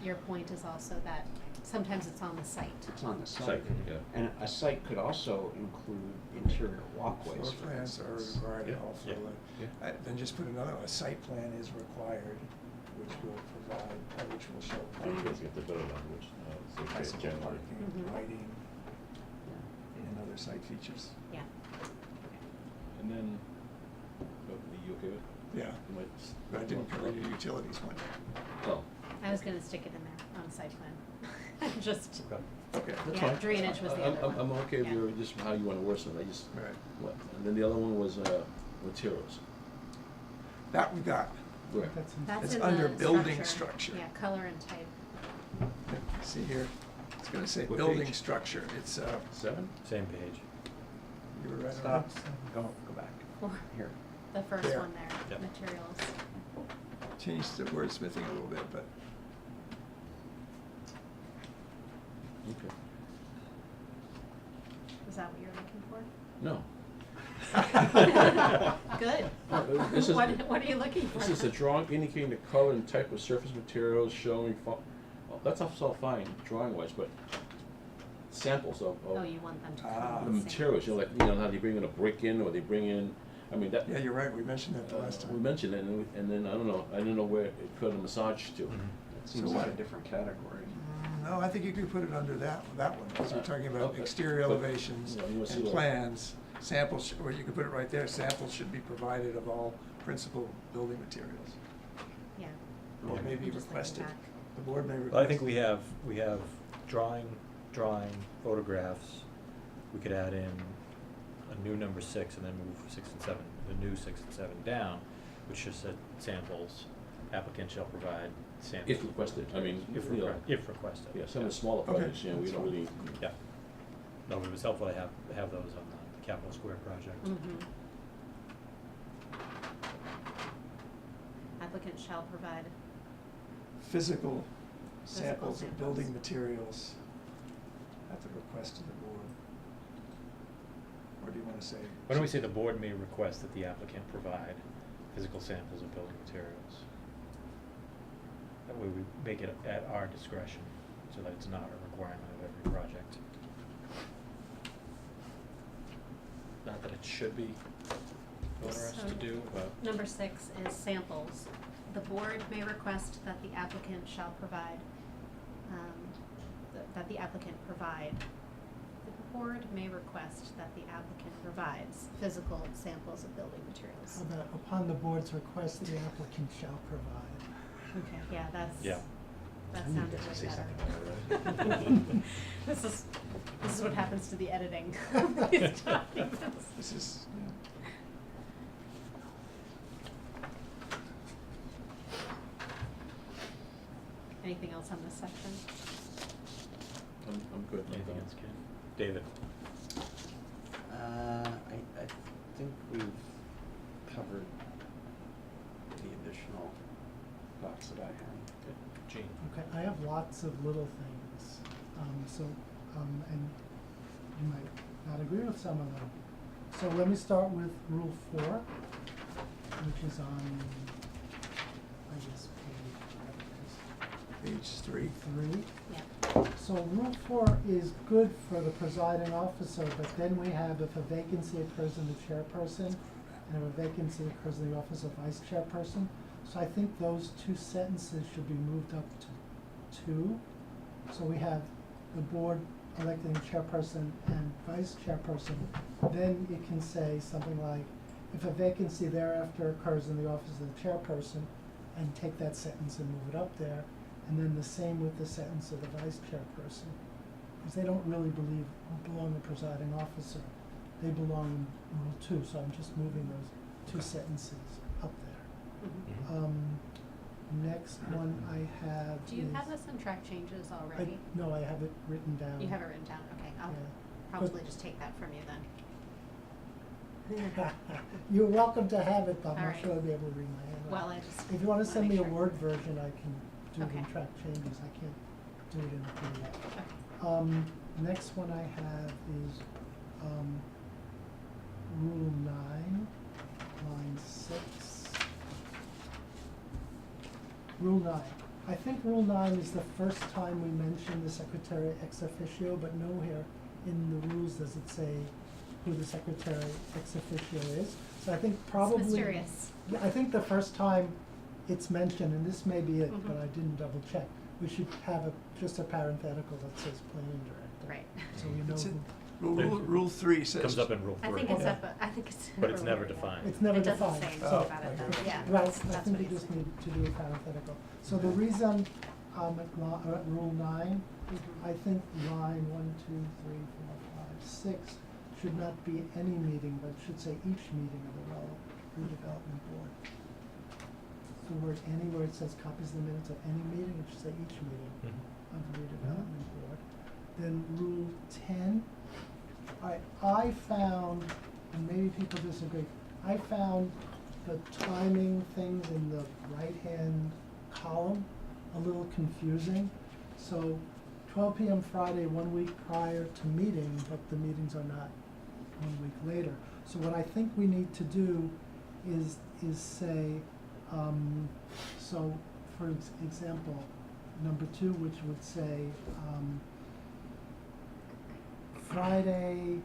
your point is also that sometimes it's on the site. It's on the site. Site, yeah. And a site could also include interior walkways, Floor for plans are instance. required at Yeah, all floor yeah, levels. yeah. Then just put another, a site plan is required, which will provide, which will show I think parking, let's get the better language, so it's bicycle generally. parking, Mhm. lighting, Yeah. and other site features. Yeah. And then, you okay with? Yeah, You might but I didn't cover your utilities one. Oh, I was gonna stick it in there on a site plan. Just, Okay. Okay. that's Yeah, fine. drainage was the other one. I'm okay with Yeah. your, just how you wanna wordsmith it, I just, Right. what, and then the other one was, materials. That we got. Where? That's in- that's It's in under the building structure. Yeah, color and type. See here, it's gonna say What building page? structure. It's, 7? Same page. you were right on. Stop, Stop. go back, Or here. the first There. one there, Yep. materials. Changed the wordsmithing a little bit, but Okay. Is that what you're looking for? No. Good. This is- What are you looking for? This is a drawing indicating the color and type of surface materials showing, well, that's all fine, drawing wise, but samples of Oh, you want them to Ah. come the in the same. materials, you know, like, how they bring in a brick in, or they bring in, I mean, that. yeah, you're right, we mentioned that the last We time. mentioned it, and then, I didn't know where it could have massaged to. Mhm. It seems So like a what? different category. No, I think you could put it under that one, because we're talking about Okay. exterior But, elevations you wanna see and what- plans. Samples, or you could put it right there, samples should be provided of all principal building materials. Yeah. Or Yeah. may be I'm just looking requested. back. The board may request. Well, I think we have drawing, photographs. We could add in a new number 6 and then move 6 and 7, the new 6 and 7 down, which just said samples. Applicant shall provide samples. If requested, I mean, If you know, requested. yeah, some of the smaller Okay, projects, we that's don't fine. really, Yeah. No, but it was helpful to have those on the Capitol Square project. Mm-hmm. Applicant shall provide, Physical samples of samples. building materials at the request of the board. Or do you wanna say? Why don't we say the board may request that the applicant provide physical samples of building materials? That way we make it at our discretion, so that it's not a requirement of every project. Not that it should be onerous So, to do, but. number 6 is samples. The board may request that the applicant shall provide, that the applicant provide. The board may request that the applicant provides physical samples of building materials. How about upon the board's request, the applicant shall provide. Okay, yeah, that's, Yeah. that I knew sounded you guys way would say better. something better. This is what happens to the editing of these documents. This is, Anything else on this section? I'm good. Anything else, Ken? David? I think we've covered the additional thoughts that I had. Good. Gene? Okay, I have lots of little things, and you might not agree with some of them. So let me start with Rule 4, which is on, I guess, page 3. 3. Yeah. So Rule 4 is good for the presiding officer, but then we have if a vacancy occurs in the chairperson and if a vacancy occurs in the office of vice chairperson. So I think those two sentences should be moved up to 2. So we have the board electing chairperson and vice chairperson. Then it can say something like, if a vacancy thereafter occurs in the office of the chairperson, and take that sentence and move it up there. And then the same with the sentence of the vice chairperson. Because they don't really belong in presiding officer. They belong in Rule 2, so I'm just moving those 2 sentences up there. Mhm. Next one I have Do you is- have us on track changes already? No, I have it written down. You have it written down, okay, I'll Yeah. probably just take that from you then. You're welcome to have it, but I'm All not right. sure I'll be able to read my handwriting. Well, I just If you wanna send me a make sure. Word version, I can do it in Okay. track changes, I can't do it in a PDF. Okay. Next one I have is, Rule 9, line 6. Rule 9. I think Rule 9 is the first time we mention the secretary ex officio, but nowhere in the rules does it say who the secretary ex officio is. So I think probably. It's mysterious. Yeah, I think the first time it's mentioned, and this may be it, but Mhm. I didn't double check, we should have just a parenthetical that says planning director. Right. So we know It's in- who. Rule 3 says. Comes up in Rule 3. I think it's Okay. up, I think it's. But it's never earlier, yeah. defined. It's never It doesn't defined. say anything Oh, about it though, okay. yeah, Well, that's I what think you he's just saying. need to do a parenthetical. So the reason, at Rule 9, Mhm. I think line 1, 2, 3, 4, 5, 6 should not be any meeting, but should say each meeting of the redevelopment board. The word any, where it says copies of the minutes of any meeting, it should say each meeting Mhm. of the redevelopment board. Then Rule 10, I found, and maybe people disagree, I found the timing things in the right-hand column a little confusing. So 12 p.m. Friday, 1 week prior to meeting, but the meetings are not 1 week later. So what I think we need to do is say, so for example, number 2, which would say, Friday,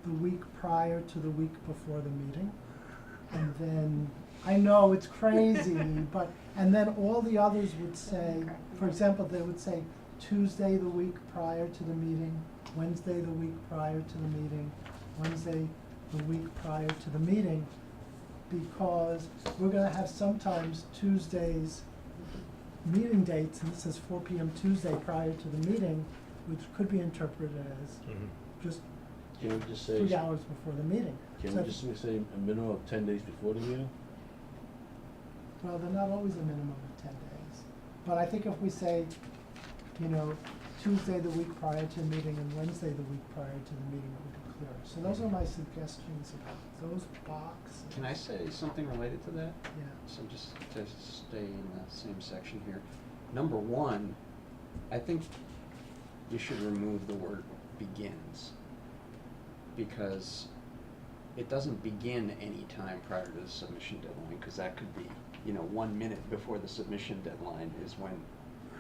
the week prior to the week before the meeting. And then, I know it's crazy, but, and then all the others would say, for example, they would say Tuesday the week prior to the meeting, Wednesday the week prior to the meeting, Wednesday the week prior to the meeting, because we're gonna have sometimes Tuesdays meeting dates, and this says 4 p.m. Tuesday prior to the meeting, which could be interpreted as Mhm. just Can we just say, 3 hours before the meeting. can So- we just say a minimum of 10 days before the meeting? Well, they're not always a minimum of 10 days. But I think if we say, Tuesday the week prior to the meeting and Wednesday the week prior to the meeting, it would be clearer. So those are my suggestions about those boxes. Can I say something related to that? Yeah. So just to stay in the same section here. Number 1, I think you should remove the word begins, because it doesn't begin any time prior to the submission deadline, because that could be, 1 minute before the submission deadline is when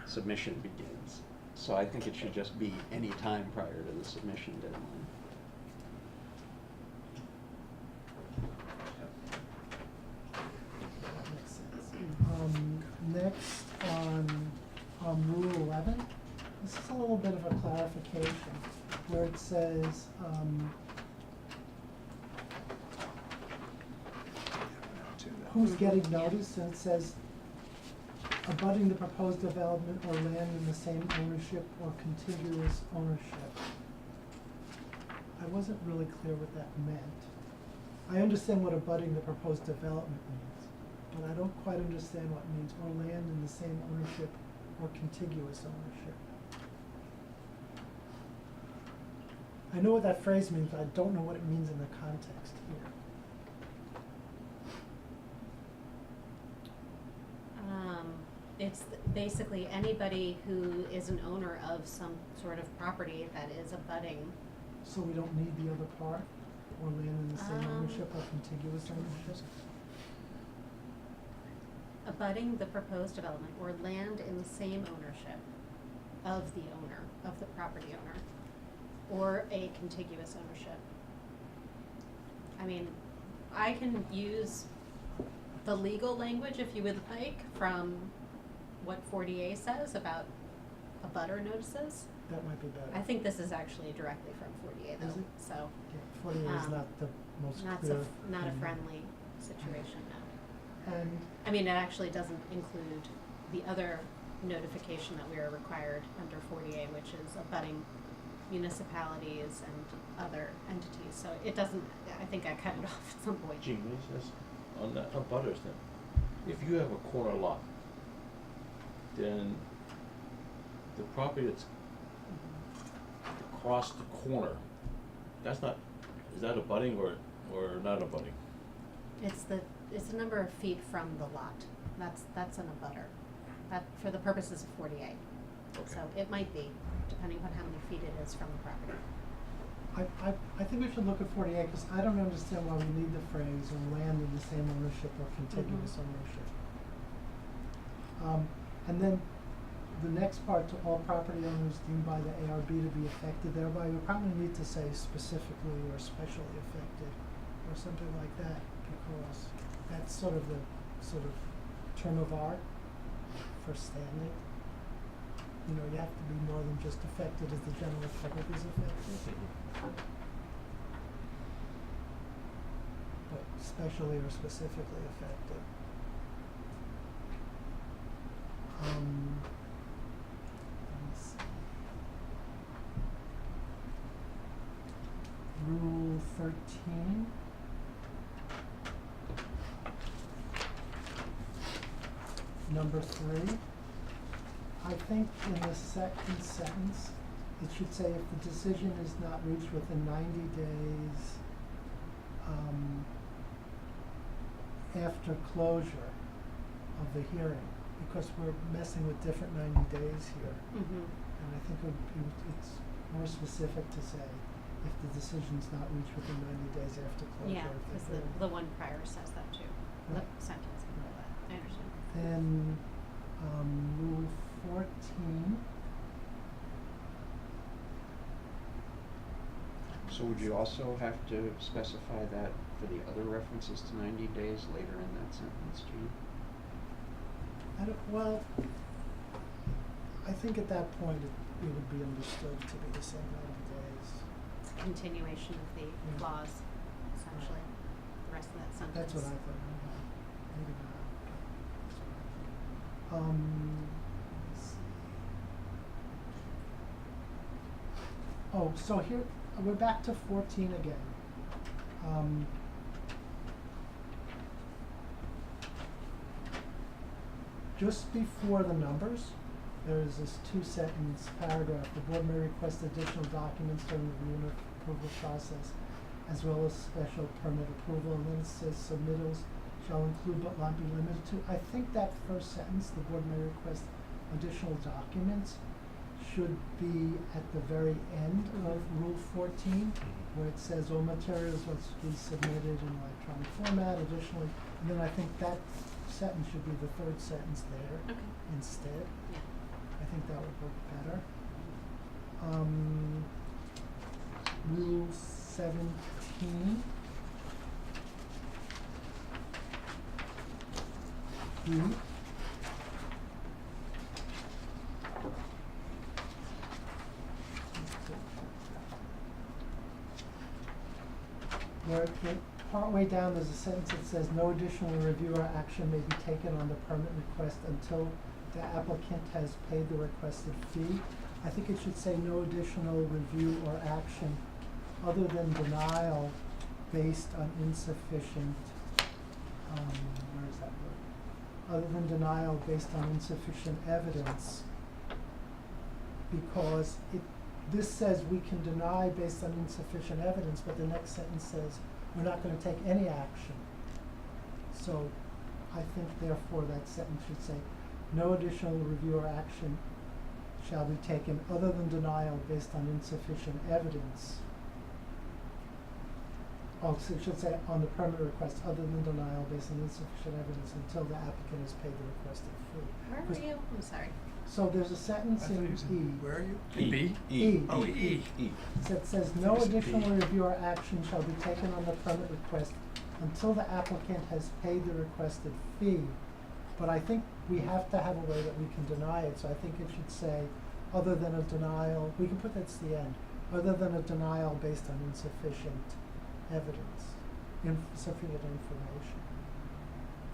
submission begins. So I think it should just be any time prior to the submission deadline. That makes sense. Next on Rule 11, this is a little bit of a clarification, where it says, who's getting notice, and it says, abutting the proposed development or land in the same ownership or contiguous ownership. I wasn't really clear what that meant. I understand what abutting the proposed development means, but I don't quite understand what it means, or land in the same ownership or contiguous ownership. I know what that phrase means, but I don't know what it means in the context here. It's basically anybody who is an owner of some sort of property that is abutting. So we don't need the other part, or land in the same Um, ownership or contiguous ownership? Abutting the proposed development or land in the same ownership of the owner, of the property owner, or a contiguous ownership. I mean, I can use the legal language, if you would like, from what 40A says about abutter notices. That might be better. I think this is actually directly from 40A Is though, it? so. Yeah, 48 is not the most Not clear. not a and- friendly situation, no. And, I mean, it actually doesn't include the other notification that we are required under 40A, which is abutting municipalities and other entities, so it doesn't, I think I cut it off at some point. Gene, what is this? On that, on butters then, if you have a corner lot, then the property that's across the corner, that's not, is that abutting or not abutting? It's the number of feet from the lot, that's an abutter, that, for the purposes of 48. Okay. So it might be, depending on how many feet it is from the property. I think we should look at 48, because I don't understand why we need the phrase or land in the same ownership or contiguous ownership. And then the next part, to all property owners deemed by the ARB to be affected thereby, we probably need to say specifically or especially affected or something like that, because that's sort of the term of art for standing. You know, you have to be more than just affected as the general public is affected. But especially or specifically affected. Let me see. Rule 13. Number 3. I think in the second sentence, it should say if the decision is not reached within 90 days after closure of the hearing, because we're messing with different 90 days here. Mm-hmm. And I think it's more specific to say if the decision's not reached within 90 days after closure Yeah, of the because hearing. the one prior says that too, the Right. sentence before that, I understand. Then, Rule 14. So would you also have to specify that for the other references to 90 days later in that sentence, Gene? Well, I think at that point it would be understood to be the same 90 days. It's a continuation of the Yeah. clause, essentially, the rest of that sentence. That's what I thought. Maybe not. Let's see. Oh, so here, we're back to 14 again. Just before the numbers, there's this 2-sentence paragraph. The board may request additional documents during the review and approval process, as well as special permit approval, and then it says submittals shall include but not be limited to. I think that first sentence, the board may request additional documents, should be at the very end of Rule 14, where it says all materials must be submitted in electronic format additionally, and then I think that sentence should be the third sentence there Okay. instead. Yeah. I think that would work better. Rule 17. B. Where partway down, there's a sentence that says, no additional review or action may be taken on the permit request until the applicant has paid the requested fee. I think it should say no additional review or action other than denial based on insufficient, where is that word? Other than denial based on insufficient evidence, because this says we can deny based on insufficient evidence, but the next sentence says we're not gonna take any action. So I think therefore that sentence should say, no additional review or action shall be taken other than denial based on insufficient evidence. Oh, so it should say on the permit request, other than denial based on insufficient evidence until the applicant has paid the requested fee. Where were you? I'm sorry. So there's a sentence in E. Where are you? E. B? E. Oh, E. E. That says no There's additional B. review or action shall be taken on the permit request until the applicant has paid the requested fee. But I think we have to have a way that we can deny it, so I think it should say, other than a denial, we can put that to the end, other than a denial based on insufficient evidence, insufficient information.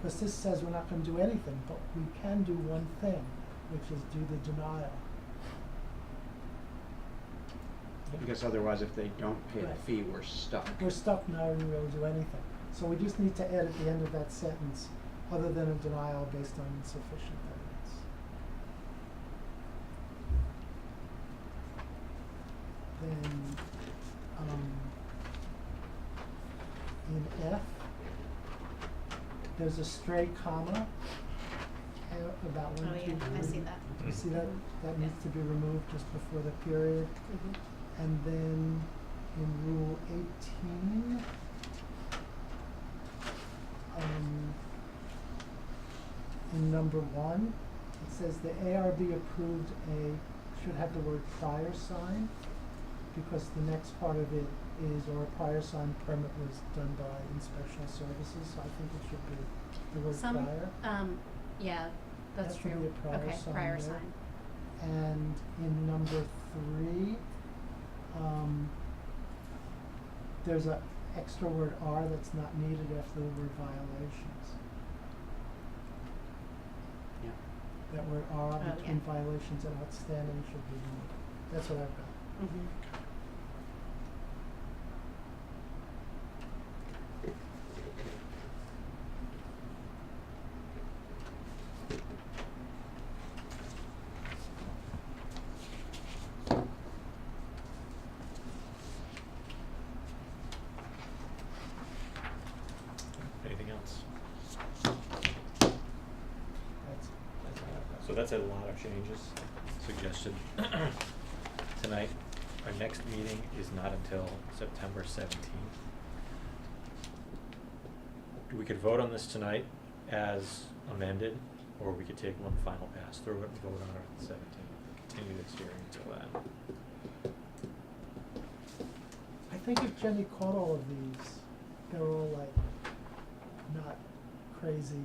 Because this says we're not gonna do anything, but we can do one thing, which is do the denial. Because otherwise, if they don't pay the Right. fee, we're stuck. We're stuck now, we really do anything. So we just need to add at the end of that sentence, other than a denial based on insufficient evidence. Then, in F, there's a stray comma about Oh, one, yeah, two, I see three. that. You see that? That Yeah. needs to be removed just before the period. Mhm. And then in Rule 18, in number 1, it says the ARB approved should have the word prior sign, because the next part of it is, or a prior sign permit was done by inspectional services, so I think it should be the word prior. Yeah, that's Has to true. be a prior Okay, sign prior there. sign. And in number 3, there's a extra word "are" that's not needed after the word violations. Yeah. That word "are" Oh, between yeah. violations and outstanding should be removed. That's what I've got. Mhm. Anything else? That's, So that's a lot of changes suggested tonight. Our next meeting is not until September 17th. We could vote on this tonight as amended, or we could take one final pass through it and vote on it on the 17th. Continue this hearing until then. I think if Jenny caught all of these, they're all like not crazy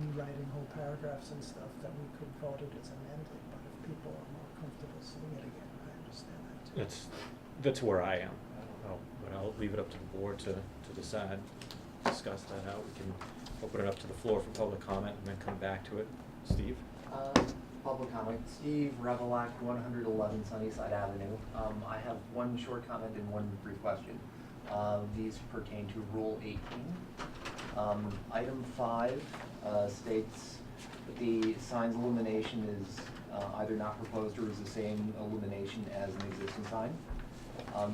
rewriting whole paragraphs and stuff, that we could vote it as amended, but if people are more comfortable seeing it again, I understand that too. That's where I am. I don't know, but I'll leave it up to the board to decide, discuss that out. We can open it up to the floor for public comment and then come back to it. Steve? Public comment, Steve Revelak, 111 Sunnyside Avenue. I have one short comment and one brief question. These pertain to Rule 18. Item 5 states that the sign's illumination is either not proposed or is the same illumination as an existing sign.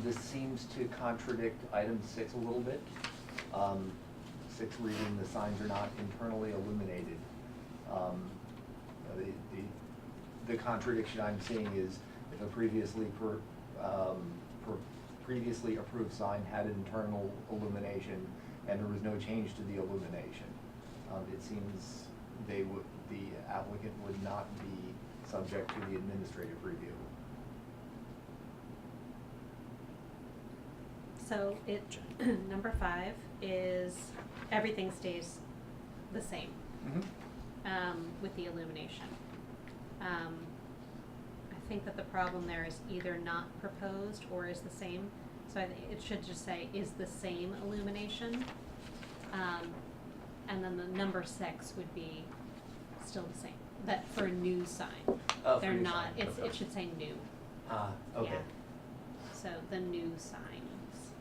This seems to contradict item 6 a little bit. 6 reading, the signs are not internally illuminated. The contradiction I'm seeing is if a previously approved sign had internal illumination and there was no change to the illumination, it seems the applicant would not be subject to the administrative review. So number 5 is everything stays the same. With the illumination. I think that the problem there is either not proposed or is the same. So I think it should just say is the same illumination. And then the number 6 would be still the same. That for a new sign. For They're new not, sign, okay. it should say new. Okay. Yeah. So the new signs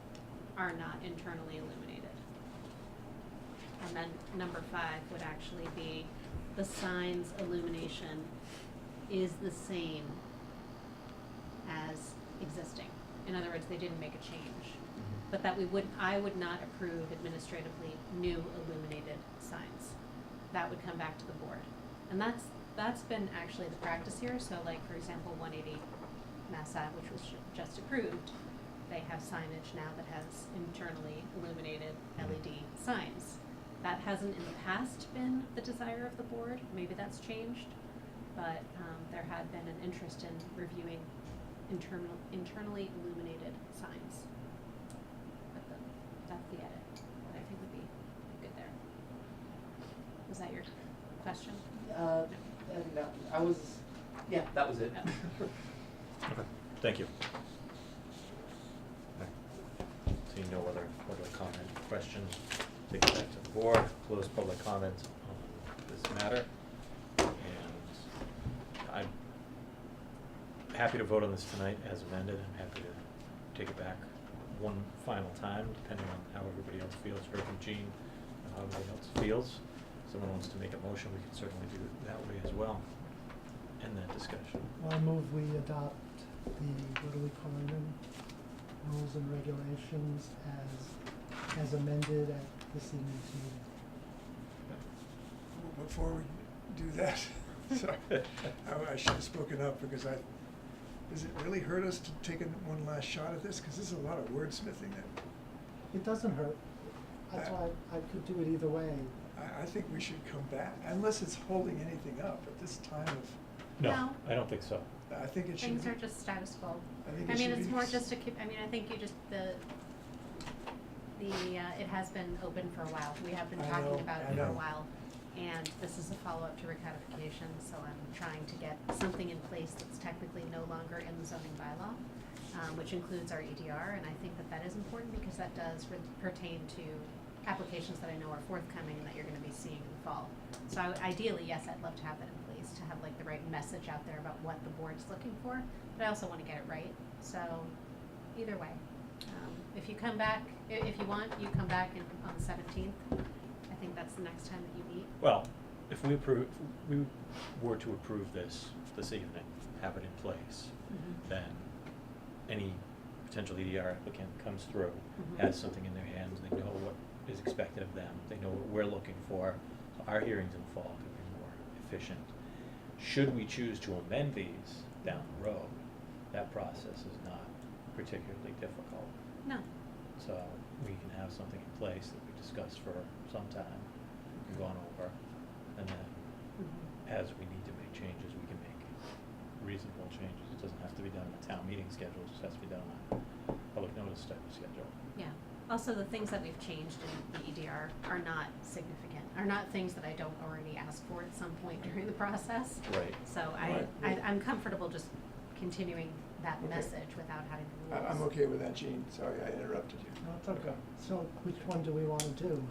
are not internally illuminated. And then number 5 would actually be the sign's illumination is the same as existing. In other words, they didn't make a change. But that I would not approve administratively new illuminated signs. That would come back to the board. And that's been actually the practice here. So like, for example, 180 Mass Ave, which was just approved, they have signage now that has internally illuminated LED signs. That hasn't in the past been the desire of the board. Maybe that's changed, but there had been an interest in reviewing internally illuminated signs. But that's the edit that I think would be question? No, I was, yeah, that was it. Okay, thank you. Okay. Seeing no other public comment, questions, take it back to the board, close public comment on this matter. And I'm happy to vote on this tonight as amended. I'm happy to take it back one final time, depending on how everybody else feels. Heard from Jean, and how everybody else feels. If someone wants to make a motion, we can certainly do it that way as well. End that discussion. Well, I move we adopt the, what are we calling them? Rules and regulations as amended at this evening's meeting. Before we do that, sorry, I should have spoken up because does it really hurt us to take one last shot at this? Because this is a lot of wordsmithing that, It doesn't hurt. That's why I could do it either way. I think we should come back, unless it's holding anything up at this time of, No. I don't think so. I think it should be. Things are just status quo. I think I it mean, should it's be more s- just to keep, I mean, I think you just, it has been open for a while. We have been I talking know, about I it for a know. while. And this is a follow-up to recodification, so I'm trying to get something in place that's technically no longer in the zoning bylaw, which includes our EDR, and I think that that is important because that does pertain to applications that I know are forthcoming and that you're gonna be seeing in the fall. So ideally, yes, I'd love to have that in place, to have like the right message out there about what the board's looking for, but I also wanna get it right, so either way. If you come back, if you want, you come back on the 17th. I think that's the next time that you meet. Well, if we were to approve this evening, have it in place, then any potential EDR applicant comes through, Mhm. has something in their hands, they know what is expected of them, they know what we're looking for. So our hearings in the fall could be more efficient. Should we choose to amend these down the road, that process is not particularly difficult. No. So we can have something in place that we discussed for some time, we've gone over, and then as we need to make changes, we can make reasonable changes. It doesn't have to be done on a town meeting schedule, it just has to be done on a public notice type of schedule. Yeah. Also, the things that we've changed in the EDR are not significant, are not things that I don't already ask for at some point during the process. Right. So Right. I'm comfortable just continuing that Okay. message without having the rules. I'm okay with that, Gene. Sorry, I interrupted you. No, it's okay. So which one do we want to do?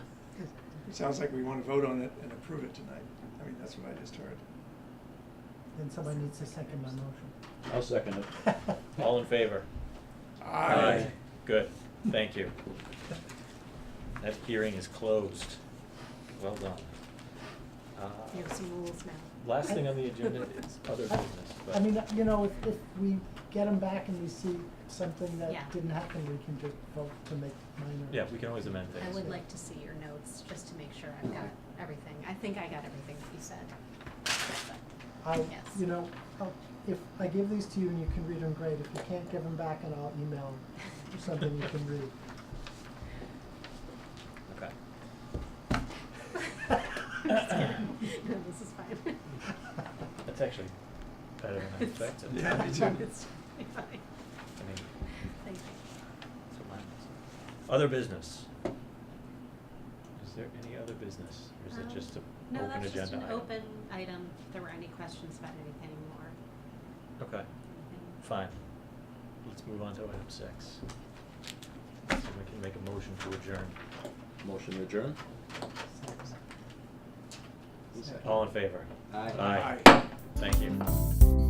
It sounds like we want to vote on it and approve it tonight. I mean, that's what I just heard. Then somebody needs to second my motion. I'll second it. All in favor? Aye. Good, thank you. That hearing is closed. Well done. You have some rules now. Last thing on the agenda is other business, but. I mean, you know, if we get them back and we see something that Yeah. didn't happen, we can just vote to make minor. Yeah, we can always amend things. I would like to see your notes, just to make sure I've got everything. I think I got everything that you said. But, yes. You know, if I give these to you and you can read them, great. If you can't give them back, and I'll email something you can read. Okay. I'm just kidding. No, this is fine. That's actually better than I expected. Yeah, me too. It's fine. I mean, Thank you. that's what mine was. Other business. Is there any other business, or is it just an No, open that's agenda just an item? open item. If there were any questions about anything more. Okay, anything. fine. Let's move on to item 6. Someone can make a motion to adjourn. Motion to adjourn? All in favor? Aye. Aye. Thank you.